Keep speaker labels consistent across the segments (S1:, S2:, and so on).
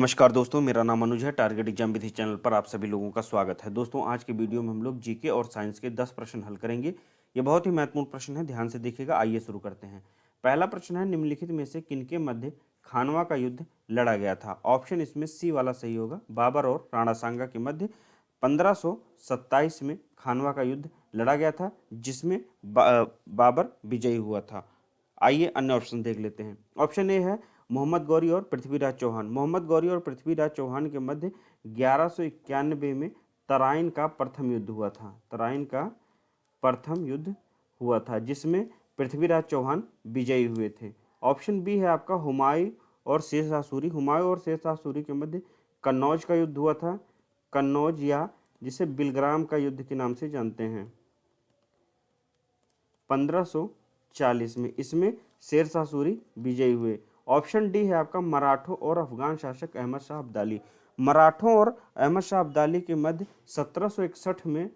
S1: नमस्कार दोस्तों, मेरा नाम अनुज है। टारगेट एग्जाम विधि चैनल पर आप सभी लोगों का स्वागत है। दोस्तों, आज के वीडियो में हम लोग जीके और साइंस के 10 प्रश्न हल करेंगे। ये बहुत ही महत्वपूर्ण प्रश्न है, ध्यान से देखिएगा। आइए शुरू करते हैं। पहला प्रश्न है, निम्नलिखित में से किनके मध्य खानवा का युद्ध लड़ा गया था? ऑप्शन इसमें सी वाला सही होगा। बाबर और राणा सांगा के मध्य 1527 में खानवा का युद्ध लड़ा गया था, जिसमें बाबर विजयी हुआ था। आइए अन्य ऑप्शन देख लेते हैं। ऑप्शन ए है मोहम्मद गौरी और पृथ्वीराज चौहान। मोहम्मद गौरी और पृथ्वीराज चौहान के मध्य 1191 में तराइन का प्रथम युद्ध हुआ था। तराइन का प्रथम युद्ध हुआ था, जिसमें पृथ्वीराज चौहान विजयी हुए थे। ऑप्शन बी है आपका हुमायूं और शेरशाह सूरी। हुमायूं और शेरशाह सूरी के मध्य कन्नौज का युद्ध हुआ था। कन्नौज, या जिसे बिलग्राम का युद्ध के नाम से जानते हैं, 1540 में। इसमें शेरशाह सूरी विजयी हुए। ऑप्शन डी है आपका मराठों और अफगान शासक अहमद शाह अब्दाली। मराठों और अहमद शाह अब्दाली के मध्य 1761 में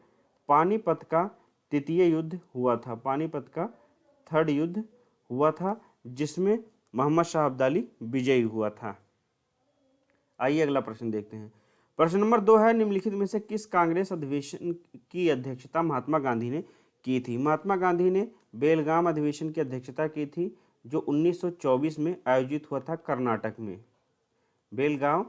S1: पानीपत का तृतीय युद्ध हुआ था। पानीपत का थर्ड युद्ध हुआ था, जिसमें मोहम्मद शाह अब्दाली विजयी हुआ था। आइए अगला प्रश्न देखते हैं। प्रश्न नंबर 2 है, निम्नलिखित में से किस कांग्रेस अधिवेशन की अध्यक्षता महात्मा गांधी ने की थी? महात्मा गांधी ने बेलगाम अधिवेशन की अध्यक्षता की थी, जो 1924 में आयोजित हुआ था कर्नाटक में। बेलगाम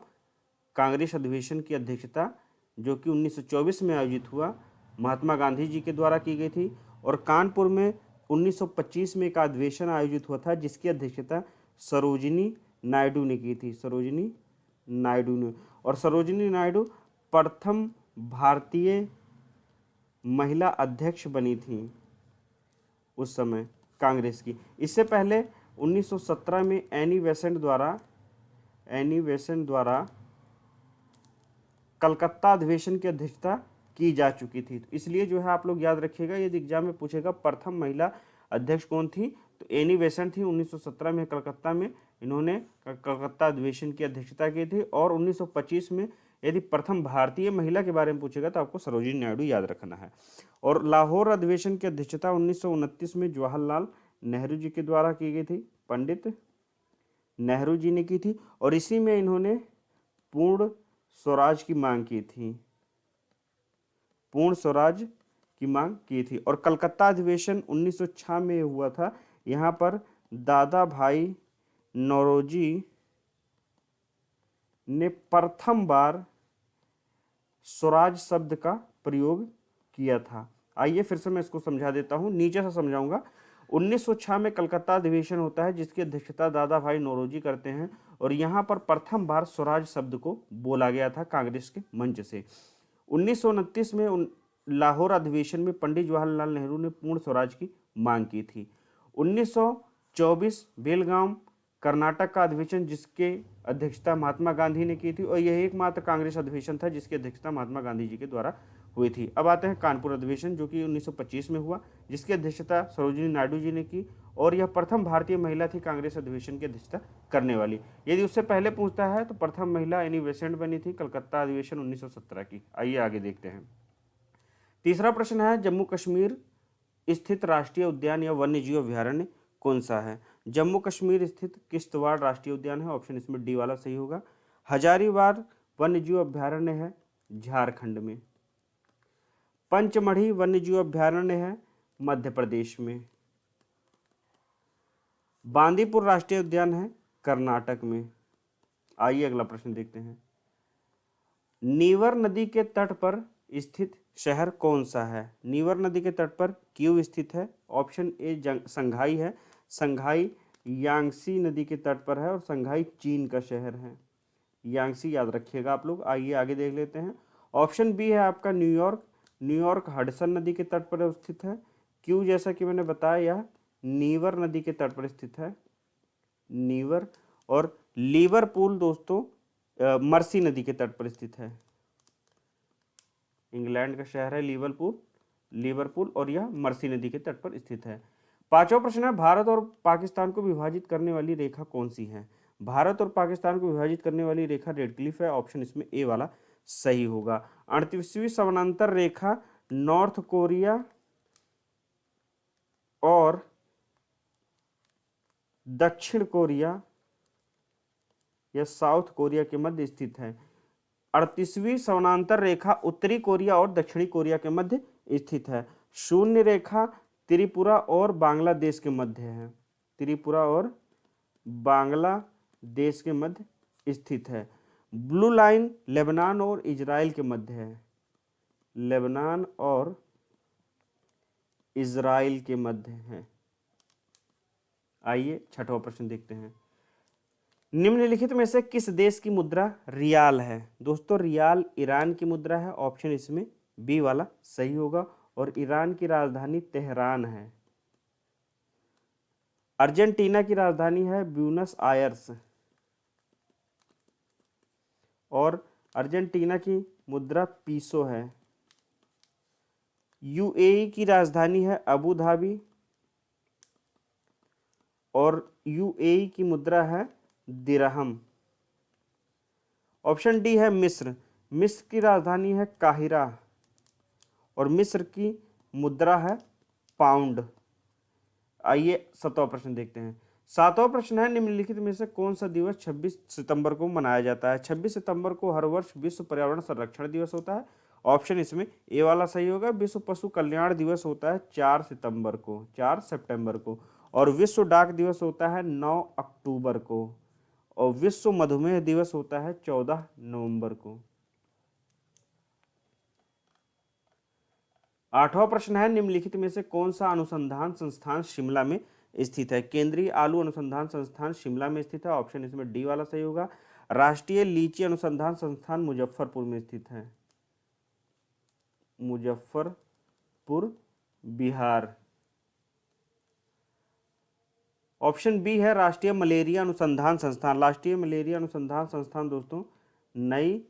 S1: कांग्रेस अधिवेशन की अध्यक्षता, जो कि 1924 में आयोजित हुआ, महात्मा गांधी जी के द्वारा की गई थी। और कानपुर में 1925 में एक अधिवेशन आयोजित हुआ था, जिसकी अध्यक्षता सरोजिनी नायडू ने की थी। सरोजिनी नायडू ने। और सरोजिनी नायडू प्रथम भारतीय महिला अध्यक्ष बनी थी उस समय कांग्रेस की। इससे पहले 1917 में एनी बेसेंट द्वारा कलकत्ता अधिवेशन की अध्यक्षता की जा चुकी थी। तो इसलिए जो है आप लोग याद रखिएगा, यदि एग्जाम में पूछेगा प्रथम महिला अध्यक्ष कौन थी, तो एनी बेसेंट थी। 1917 में कलकत्ता में इन्होंने कलकत्ता अधिवेशन की अध्यक्षता की थी। और 1925 में यदि प्रथम भारतीय महिला के बारे में पूछेगा तो आपको सरोजिनी नायडू याद रखना है। और लाहौर अधिवेशन की अध्यक्षता 1929 में जवाहरलाल नेहरू जी के द्वारा की गई थी। पंडित नेहरू जी ने की थी। और इसी में इन्होंने पूर्ण स्वराज की मांग की थी। पूर्ण स्वराज की मांग की थी। और कलकत्ता अधिवेशन 1906 में हुआ था। यहाँ पर दादा भाई नौरोजी ने प्रथम बार स्वराज शब्द का प्रयोग किया था। आइए फिर से मैं इसको समझा देता हूं, नीचे से समझाऊंगा। 1906 में कलकत्ता अधिवेशन होता है, जिसकी अध्यक्षता दादा भाई नौरोजी करते हैं। और यहाँ पर प्रथम बार स्वराज शब्द को बोला गया था कांग्रेस के मंच से। 1929 में लाहौर अधिवेशन में पंडित जवाहरलाल नेहरू ने पूर्ण स्वराज की मांग की थी। 1924 बेलगाम कर्नाटक का अधिवेशन, जिसके अध्यक्षता महात्मा गांधी ने की थी। और यह एकमात्र कांग्रेस अधिवेशन था जिसकी अध्यक्षता महात्मा गांधी जी के द्वारा हुई थी। अब आते हैं कानपुर अधिवेशन, जो कि 1925 में हुआ, जिसकी अध्यक्षता सरोजिनी नायडू जी ने की। और यह प्रथम भारतीय महिला थी कांग्रेस अधिवेशन की अध्यक्षता करने वाली। यदि उससे पहले पूछता है तो प्रथम महिला एनी बेसेंट बनी थी कलकत्ता अधिवेशन 1917 की। आइए आगे देखते हैं। तीसरा प्रश्न है, जम्मू कश्मीर स्थित राष्ट्रीय उद्यान या वन्य जीव अभ्यारण्य कौन सा है? जम्मू कश्मीर स्थित किश्तवाड़ राष्ट्रीय उद्यान है। ऑप्शन इसमें डी वाला सही होगा। हजारीबाग वन्य जीव अभ्यारण्य है झारखंड में। पंचमढ़ी वन्य जीव अभ्यारण्य है मध्य प्रदेश में। बांदीपुर राष्ट्रीय उद्यान है कर्नाटक में। आइए अगला प्रश्न देखते हैं। नीवर नदी के तट पर स्थित शहर कौन सा है? नीवर नदी के तट पर क्यों स्थित है? ऑप्शन ए संघाई है। संघाई यांगसी नदी के तट पर है और संघाई चीन का शहर है। यांगसी याद रखिएगा आप लोग। आइए आगे देख लेते हैं। ऑप्शन बी है आपका न्यूयॉर्क। न्यूयॉर्क हडसन नदी के तट पर स्थित है। क्यों? जैसा कि मैंने बताया, यह नीवर नदी के तट पर स्थित है। नीवर। और लिवरपूल दोस्तों मर्सी नदी के तट पर स्थित है। इंग्लैंड का शहर है लिवरपूल और यह मर्सी नदी के तट पर स्थित है। पांचवा प्रश्न है, भारत और पाकिस्तान को विभाजित करने वाली रेखा कौन सी है? भारत और पाकिस्तान को विभाजित करने वाली रेखा रेड क्लिफ है। ऑप्शन इसमें ए वाला सही होगा। 38वीं समानांतर रेखा नॉर्थ कोरिया और दक्षिण कोरिया या साउथ कोरिया के मध्य स्थित है? 38वीं समानांतर रेखा उत्तरी कोरिया और दक्षिणी कोरिया के मध्य स्थित है। शून्य रेखा त्रिपुरा और बांग्लादेश के मध्य है। त्रिपुरा और बांग्लादेश के मध्य स्थित है। ब्लू लाइन लेबनान और इजराइल के मध्य है। लेबनान और इजराइल के मध्य है। आइए छठवां प्रश्न देखते हैं। निम्नलिखित में से किस देश की मुद्रा रियाल है? दोस्तों रियाल ईरान की मुद्रा है। ऑप्शन इसमें बी वाला सही होगा। और ईरान की राजधानी तेहरान है। अर्जेंटीना की राजधानी है ब्यूनस आयर्स। और अर्जेंटीना की मुद्रा पीसो है। यूएई की राजधानी है अबू धाबी। और यूएई की मुद्रा है दिरहम। ऑप्शन डी है मिस्र। मिस्र की राजधानी है काहिरा। और मिस्र की मुद्रा है पाउंड। आइए 7वां प्रश्न देखते हैं। 7वां प्रश्न है निम्नलिखित में से कौन सा दिवस 26 सितंबर को मनाया जाता है? 26 सितंबर को हर वर्ष विश्व पर्यावरण संरक्षण दिवस होता है। ऑप्शन इसमें ए वाला सही होगा। विश्व पशु कल्याण दिवस होता है 4 सितंबर को, 4 सितंबर को। और विश्व डाक दिवस होता है 9 अक्टूबर को। और विश्व मधुमेह दिवस होता है 14 नवंबर को। 8वां प्रश्न है निम्नलिखित में से कौन सा अनुसंधान संस्थान शिमला में स्थित है? केंद्रीय आलू अनुसंधान संस्थान शिमला में स्थित है। ऑप्शन इसमें डी वाला सही होगा। राष्ट्रीय लीची अनुसंधान संस्थान मुजफ्फरपुर में स्थित है। मुजफ्फरपुर बिहार। ऑप्शन बी है राष्ट्रीय मलेरिया अनुसंधान संस्थान। राष्ट्रीय मलेरिया अनुसंधान संस्थान दोस्तों नई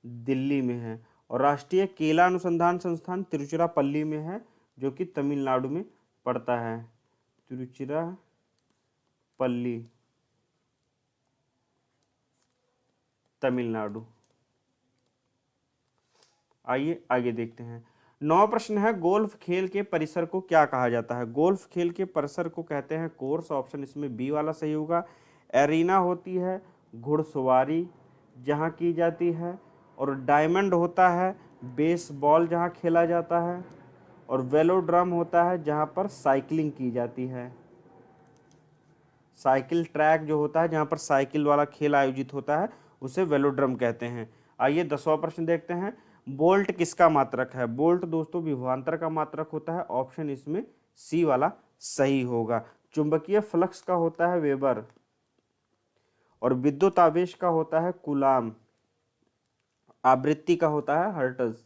S1: दिल्ली में है। और राष्ट्रीय केला अनुसंधान संस्थान तिरुचिरापल्ली में है, जो कि तमिलनाडु में पड़ता है। तिरुचिरापल्ली, तमिलनाडु। आइए आगे देखते हैं। 9वां प्रश्न है गोल्फ खेल के परिसर को क्या कहा जाता है? गोल्फ खेल के परिसर को कहते हैं कोर्स। ऑप्शन इसमें बी वाला सही होगा। एरिना होती है घुड़सवारी जहां की जाती है। और डायमंड होता है बेसबॉल जहां खेला जाता है। और वेलोड्रम होता है जहां पर साइकिलिंग की जाती है। साइकिल ट्रैक जो होता है जहां पर साइकिल वाला खेल आयोजित होता है उसे वेलोड्रम कहते हैं। आइए 10वां प्रश्न देखते हैं। बोल्ट किसका मात्रक है? बोल्ट दोस्तों विभवांतर का मात्रक होता है। ऑप्शन इसमें सी वाला सही होगा। चुंबकीय फ्लक्स का होता है वेबर। और विद्युत आवेश का होता है कूलाम। आवृत्ति का होता है हर्ट्ज।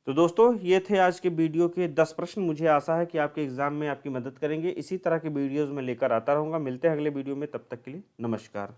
S1: तो दोस्तों ये थे आज के वीडियो के 10 प्रश्न। मुझे आशा है कि आपके एग्जाम में आपकी मदद करेंगे। इसी तरह के वीडियोस मैं लेकर आता रहूँगा। मिलते हैं अगले वीडियो में, तब तक के लिए नमस्कार।